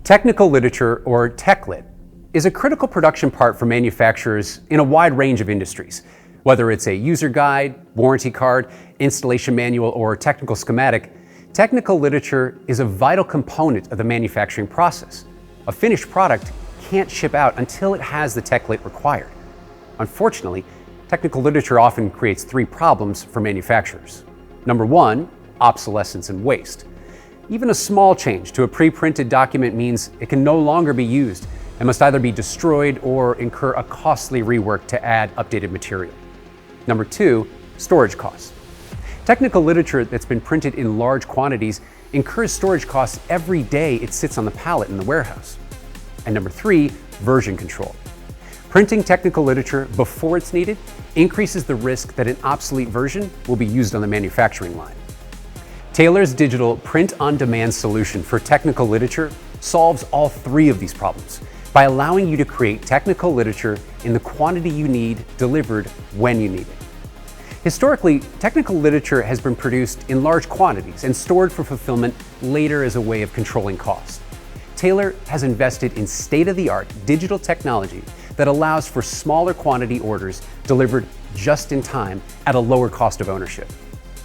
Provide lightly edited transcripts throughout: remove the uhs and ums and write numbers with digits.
Technical literature, or TechLit, is a critical production part for manufacturers in a wide range of industries. Whether it's a user guide, warranty card, installation manual, or technical schematic, technical literature is a vital component of the manufacturing process. A finished product can't ship out until it has the TechLit required. Unfortunately, technical literature often creates three problems for manufacturers. Number one, obsolescence and waste. Even a small change to a pre-printed document means it can no longer be used and must either be destroyed or incur a costly rework to add updated material. Number two, storage costs. Technical literature that's been printed in large quantities incurs storage costs every day it sits on the pallet in the warehouse. And number three, version control. Printing technical literature before it's needed increases the risk that an obsolete version will be used on the manufacturing line. Taylor's digital print-on-demand solution for technical literature solves all three of these problems by allowing you to create technical literature in the quantity you need, delivered when you need it. Historically, technical literature has been produced in large quantities and stored for fulfillment later as a way of controlling costs. Taylor has invested in state-of-the-art digital technology that allows for smaller quantity orders delivered just in time at a lower cost of ownership.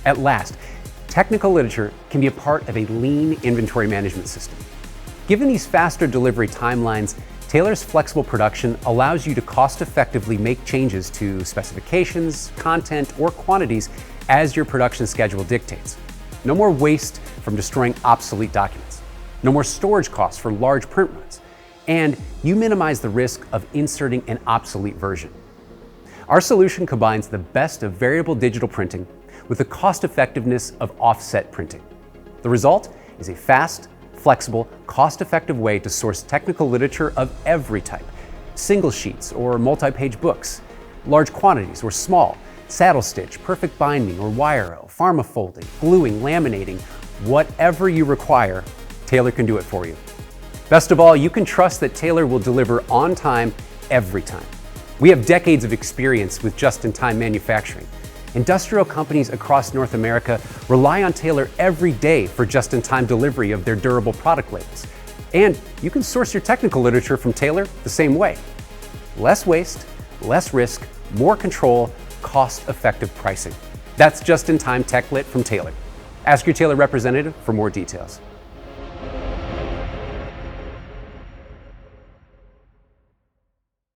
At last, technical literature can be a part of a lean inventory management system. Given these faster delivery timelines, Taylor's flexible production allows you to cost-effectively make changes to specifications, content, or quantities as your production schedule dictates. No more waste from destroying obsolete documents. No more storage costs for large print runs. And you minimize the risk of inserting an obsolete version. Our solution combines the best of variable digital printing with the cost-effectiveness of offset printing. The result is a fast, flexible, cost-effective way to source technical literature of every type. Single sheets or multi-page books, large quantities or small, saddle stitch, perfect binding or wire-o, pharma folding, gluing, laminating, whatever you require, Taylor can do it for you. Best of all, you can trust that Taylor will deliver on time every time. We have decades of experience with just-in-time manufacturing. Industrial companies across North America rely on Taylor every day for just-in-time delivery of their durable product labels. And you can source your technical literature from Taylor the same way. Less waste, less risk, more control, cost-effective pricing. That's just-in-time TechLit from Taylor. Ask your Taylor representative for more details.